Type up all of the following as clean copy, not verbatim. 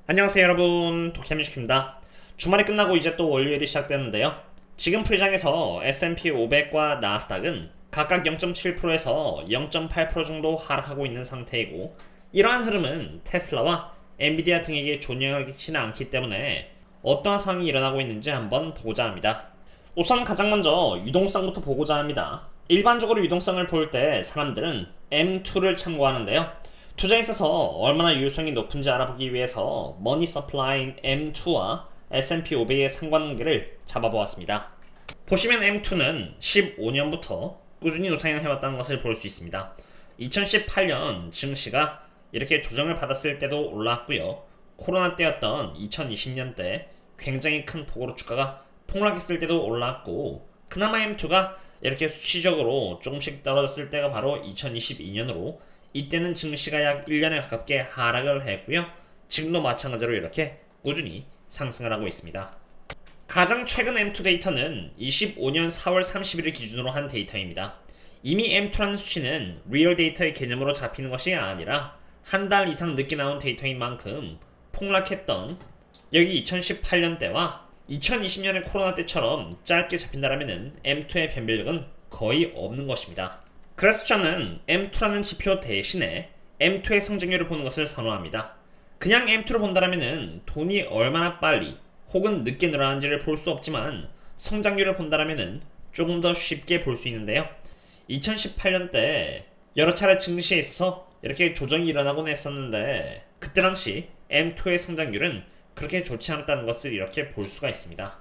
안녕하세요 여러분, 도케미식입니다. 주말이 끝나고 이제 또 월요일이 시작되는데요. 지금 프리장에서 S&P 500과 나스닥은 각각 0.7%에서 0.8% 정도 하락하고 있는 상태이고, 이러한 흐름은 테슬라와 엔비디아 등에게 존영을 끼치는 않기 때문에 어떠한 상황이 일어나고 있는지 한번 보고자 합니다. 우선 가장 먼저 유동성부터 보고자 합니다. 일반적으로 유동성을 볼 때 사람들은 M2를 참고하는데요. 투자에 있어서 얼마나 유효성이 높은지 알아보기 위해서 머니 서플라인 M2와 S&P 500의 상관관계를 잡아보았습니다. 보시면 M2는 15년부터 꾸준히 우상향해왔다는 것을 볼 수 있습니다. 2018년 증시가 이렇게 조정을 받았을 때도 올랐고요. 코로나 때였던 2020년 때 굉장히 큰 폭으로 주가가 폭락했을 때도 올랐고, 그나마 M2가 이렇게 수치적으로 조금씩 떨어졌을 때가 바로 2022년으로 이때는 증시가 약 1년에 가깝게 하락을 했고요. 지금도 마찬가지로 이렇게 꾸준히 상승을 하고 있습니다. 가장 최근 M2 데이터는 25년 4월 30일을 기준으로 한 데이터입니다. 이미 M2라는 수치는 리얼 데이터의 개념으로 잡히는 것이 아니라 한 달 이상 늦게 나온 데이터인 만큼 폭락했던 여기 2018년 때와 2020년의 코로나 때처럼 짧게 잡힌다면 M2의 변별력은 거의 없는 것입니다. 그래서 저는 M2라는 지표 대신에 M2의 성장률을 보는 것을 선호합니다. 그냥 M2를 본다면 돈이 얼마나 빨리 혹은 늦게 늘어나는지를 볼 수 없지만, 성장률을 본다면 조금 더 쉽게 볼 수 있는데요. 2018년 때 여러 차례 증시에 있어서 이렇게 조정이 일어나곤 했었는데, 그때 당시 M2의 성장률은 그렇게 좋지 않았다는 것을 이렇게 볼 수가 있습니다.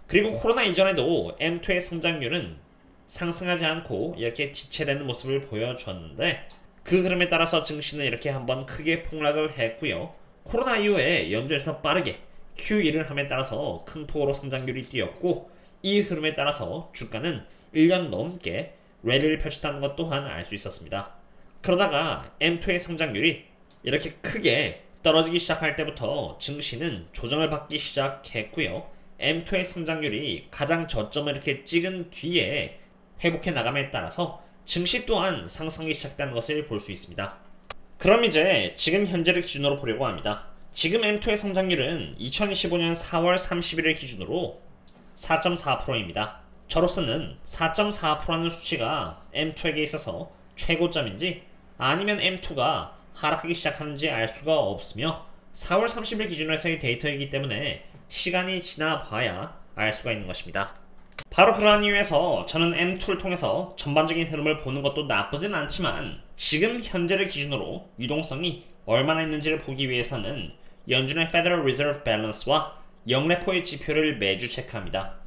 그리고 코로나 이전에도 M2의 성장률은 상승하지 않고 이렇게 지체되는 모습을 보여줬는데, 그 흐름에 따라서 증시는 이렇게 한번 크게 폭락을 했고요. 코로나 이후에 연준에서 빠르게 QE를 함에 따라서 큰 폭으로 성장률이 뛰었고, 이 흐름에 따라서 주가는 1년 넘게 랠리를 펼쳤다는 것 또한 알 수 있었습니다. 그러다가 M2의 성장률이 이렇게 크게 떨어지기 시작할 때부터 증시는 조정을 받기 시작했고요. M2의 성장률이 가장 저점을 이렇게 찍은 뒤에 회복해 나감에 따라서 증시 또한 상승이 시작된 것을 볼 수 있습니다. 그럼 이제 지금 현재를 기준으로 보려고 합니다. 지금 M2의 성장률은 2025년 4월 30일을 기준으로 4.4%입니다. 저로서는 4.4%라는 수치가 M2에게 있어서 최고점인지 아니면 M2가 하락하기 시작하는지 알 수가 없으며, 4월 30일 기준으로 해서의 데이터이기 때문에 시간이 지나 봐야 알 수가 있는 것입니다. 바로 그러한 이유에서 저는 M2를 통해서 전반적인 흐름을 보는 것도 나쁘진 않지만, 지금 현재를 기준으로 유동성이 얼마나 있는지를 보기 위해서는 연준의 Federal Reserve Balance와 영래포의 지표를 매주 체크합니다.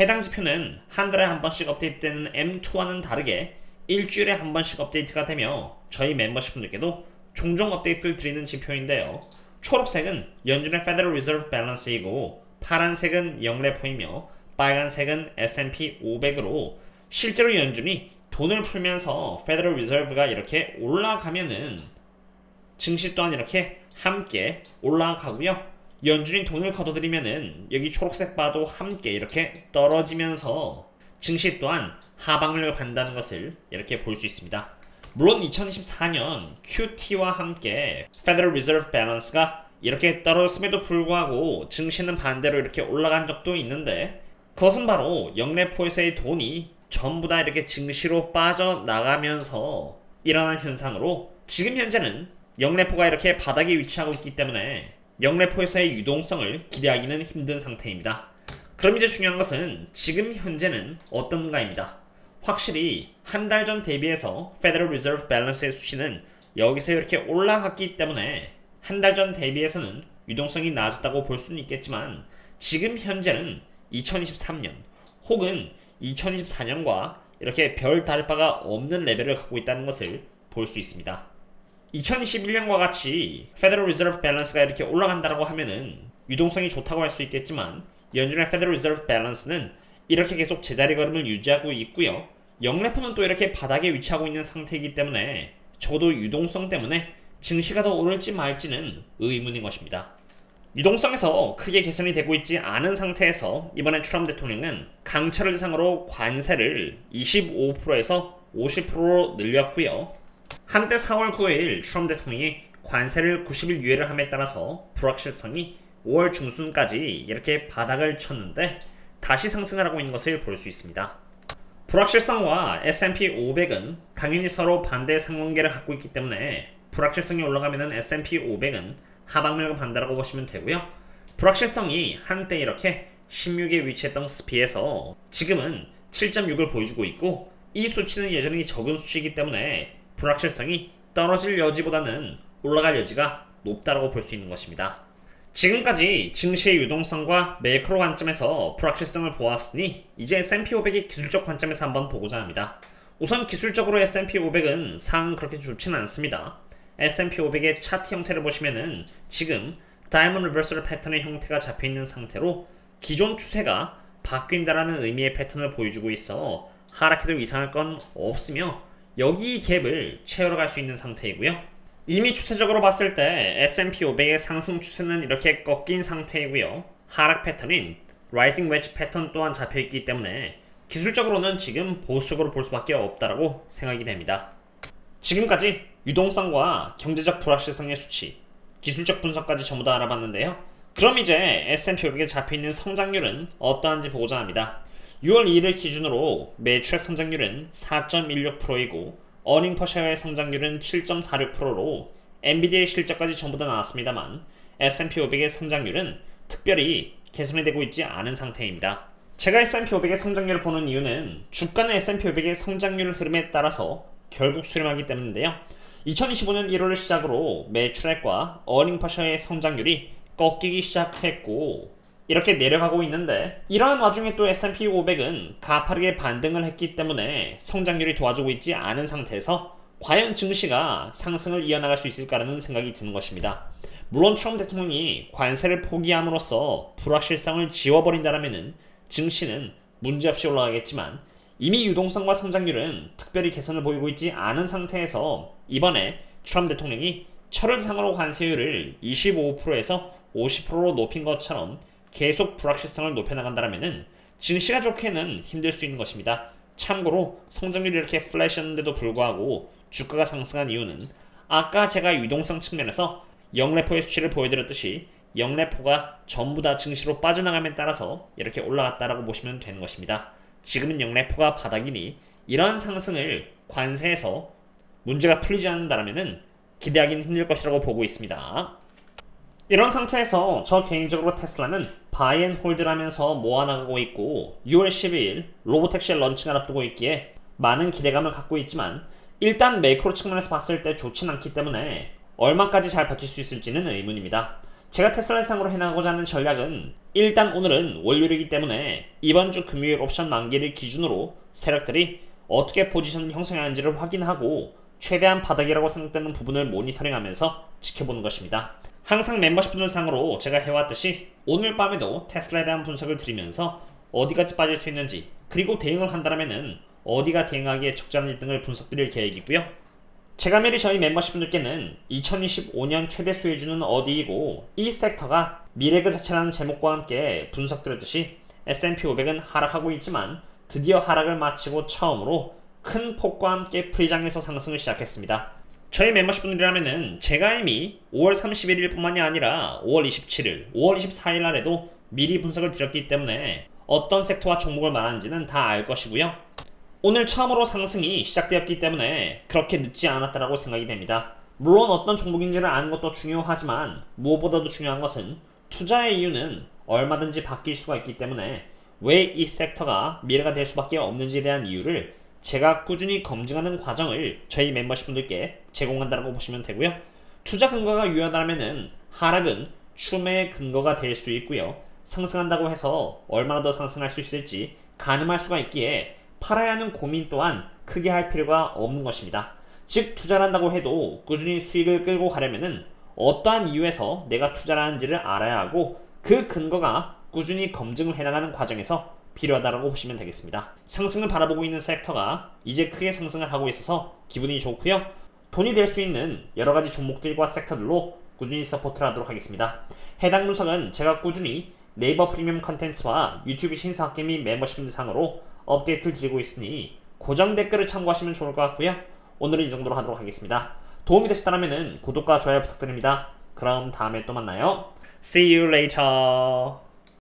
해당 지표는 한 달에 한 번씩 업데이트되는 M2와는 다르게 일주일에 한 번씩 업데이트가 되며, 저희 멤버십 분들께도 종종 업데이트를 드리는 지표인데요. 초록색은 연준의 Federal Reserve Balance이고, 파란색은 영래포이며 빨간색은 S&P 500으로 실제로 연준이 돈을 풀면서 Federal Reserve가 이렇게 올라가면은 증시 또한 이렇게 함께 올라가고요. 연준이 돈을 걷어들이면은 여기 초록색 바도 함께 이렇게 떨어지면서 증시 또한 하방을 받는다는 것을 이렇게 볼 수 있습니다. 물론 2024년 QT와 함께 Federal Reserve Balance가 이렇게 떨어졌음에도 불구하고 증시는 반대로 이렇게 올라간 적도 있는데, 그것은 바로 영래포에서의 돈이 전부 다 이렇게 증시로 빠져나가면서 일어난 현상으로, 지금 현재는 영래포가 이렇게 바닥에 위치하고 있기 때문에 영래포에서의 유동성을 기대하기는 힘든 상태입니다. 그럼 이제 중요한 것은 지금 현재는 어떤가입니다. 확실히 한 달 전 대비해서 Federal Reserve Balance의 수치는 여기서 이렇게 올라갔기 때문에 한 달 전 대비해서는 유동성이 나아졌다고 볼 수는 있겠지만, 지금 현재는 2023년 혹은 2024년과 이렇게 별 다를 바가 없는 레벨을 갖고 있다는 것을 볼 수 있습니다. 2021년과 같이 Federal Reserve Balance가 이렇게 올라간다고 하면은 유동성이 좋다고 할 수 있겠지만, 연준의 Federal Reserve Balance는 이렇게 계속 제자리 걸음을 유지하고 있고요. 영래포는 또 이렇게 바닥에 위치하고 있는 상태이기 때문에 적어도 유동성 때문에 증시가 더 오를지 말지는 의문인 것입니다. 유동성에서 크게 개선이 되고 있지 않은 상태에서 이번에 트럼프 대통령은 강철을 대상으로 관세를 25%에서 50%로 늘렸고요. 한때 4월 9일 트럼프 대통령이 관세를 90일 유예를 함에 따라서 불확실성이 5월 중순까지 이렇게 바닥을 쳤는데 다시 상승을 하고 있는 것을 볼 수 있습니다. 불확실성과 S&P 500은 당연히 서로 반대 상관계를 갖고 있기 때문에 불확실성이 올라가면 S&P 500은 하방면을 반다라고 보시면 되고요. 불확실성이 한때 이렇게 16에 위치했던 스피에서 지금은 7.6을 보여주고 있고, 이 수치는 여전히 적은 수치이기 때문에 불확실성이 떨어질 여지보다는 올라갈 여지가 높다고 볼 수 있는 것입니다. 지금까지 증시의 유동성과 매크로 관점에서 불확실성을 보았으니 이제 S&P 500의 기술적 관점에서 한번 보고자 합니다. 우선 기술적으로 S&P 500은 상은 그렇게 좋지는 않습니다. S&P 500의 차트 형태를 보시면은 지금 다이몬드 리버설 패턴의 형태가 잡혀있는 상태로 기존 추세가 바뀐다라는 의미의 패턴을 보여주고 있어 하락해도 이상할 건 없으며 여기 갭을 채우러 갈 수 있는 상태이고요. 이미 추세적으로 봤을 때 S&P 500의 상승 추세는 이렇게 꺾인 상태이고요. 하락 패턴인 라이징 웨지 패턴 또한 잡혀있기 때문에 기술적으로는 지금 보수적으로 볼 수밖에 없다라고 생각이 됩니다. 지금까지 유동성과 경제적 불확실성의 수치, 기술적 분석까지 전부 다 알아봤는데요. 그럼 이제 S&P 500에 잡혀있는 성장률은 어떠한지 보고자 합니다. 6월 2일을 기준으로 매출의 성장률은 4.16%이고 어닝 퍼셰어의 성장률은 7.46%로 엔비디아의 실적까지 전부 다 나왔습니다만 S&P 500의 성장률은 특별히 개선이 되고 있지 않은 상태입니다. 제가 S&P 500의 성장률을 보는 이유는 주가는 S&P 500의 성장률 흐름에 따라서 결국 수렴하기 때문인데요. 2025년 1월을 시작으로 매출액과 어닝 퍼셰어의 성장률이 꺾이기 시작했고 이렇게 내려가고 있는데, 이러한 와중에 또 S&P 500은 가파르게 반등을 했기 때문에 성장률이 도와주고 있지 않은 상태에서 과연 증시가 상승을 이어나갈 수 있을까라는 생각이 드는 것입니다. 물론 트럼프 대통령이 관세를 포기함으로써 불확실성을 지워버린다면 증시는 문제없이 올라가겠지만 이미 유동성과 성장률은 특별히 개선을 보이고 있지 않은 상태에서 이번에 트럼프 대통령이 철을상으로 관세율을 25%에서 50%로 높인 것처럼 계속 불확실성을 높여나간다면 증시가 좋게는 힘들 수 있는 것입니다. 참고로 성장률이 이렇게 플래시였는데도 불구하고 주가가 상승한 이유는 아까 제가 유동성 측면에서 영래포의 수치를 보여드렸듯이 영래포가 전부 다 증시로 빠져나감에 따라서 이렇게 올라갔다라고 보시면 되는 것입니다. 지금은 영래포가 바닥이니 이러한 상승을 관세에서 문제가 풀리지 않는다면 기대하기는 힘들 것이라고 보고 있습니다. 이런 상태에서 저 개인적으로 테슬라는 바이 앤 홀드라면서 모아나가고 있고 6월 12일 로보택시의 런칭을 앞두고 있기에 많은 기대감을 갖고 있지만 일단 매크로 측면에서 봤을 때 좋진 않기 때문에 얼마까지 잘 버틸 수 있을지는 의문입니다. 제가 테슬라 상으로 해나가고자 하는 전략은 일단 오늘은 월요일이기 때문에 이번 주 금요일 옵션 만기를 기준으로 세력들이 어떻게 포지션 형성하는지를 확인하고 최대한 바닥이라고 생각되는 부분을 모니터링하면서 지켜보는 것입니다. 항상 멤버십 분들 상으로 제가 해왔듯이 오늘 밤에도 테슬라에 대한 분석을 드리면서 어디까지 빠질 수 있는지, 그리고 대응을 한다면 어디가 대응하기에 적절한지 등을 분석드릴 계획이고요. 제가 미리 저희 멤버십 분들께는 2025년 최대 수혜주는 어디이고 이 섹터가 미래 그 자체라는 제목과 함께 분석드렸듯이 S&P 500은 하락하고 있지만 드디어 하락을 마치고 처음으로 큰 폭과 함께 프리장에서 상승을 시작했습니다. 저희 멤버십 분들이라면은 제가 이미 5월 31일 뿐만이 아니라 5월 27일, 5월 24일 날에도 미리 분석을 드렸기 때문에 어떤 섹터와 종목을 말하는지는 다 알 것이고요. 오늘 처음으로 상승이 시작되었기 때문에 그렇게 늦지 않았다라고 생각이 됩니다. 물론 어떤 종목인지를 아는 것도 중요하지만 무엇보다도 중요한 것은 투자의 이유는 얼마든지 바뀔 수가 있기 때문에 왜 이 섹터가 미래가 될 수밖에 없는지에 대한 이유를 제가 꾸준히 검증하는 과정을 저희 멤버십 분들께 제공한다고 보시면 되고요. 투자 근거가 유효하다면 하락은 추매의 근거가 될 수 있고요. 상승한다고 해서 얼마나 더 상승할 수 있을지 가늠할 수가 있기에 팔아야 하는 고민 또한 크게 할 필요가 없는 것입니다. 즉 투자를 한다고 해도 꾸준히 수익을 끌고 가려면 어떠한 이유에서 내가 투자를 하는지를 알아야 하고 그 근거가 꾸준히 검증을 해나가는 과정에서 필요하다고 보시면 되겠습니다. 상승을 바라보고 있는 섹터가 이제 크게 상승을 하고 있어서 기분이 좋고요. 돈이 될 수 있는 여러가지 종목들과 섹터들로 꾸준히 서포트를 하도록 하겠습니다. 해당 분석은 제가 꾸준히 네이버 프리미엄 컨텐츠와 유튜브 신사학개 및 멤버십들 상으로 업데이트를 드리고 있으니 고정 댓글을 참고하시면 좋을 것 같고요. 오늘은 이 정도로 하도록 하겠습니다. 도움이 되셨다면 구독과 좋아요 부탁드립니다. 그럼 다음에 또 만나요. See you later.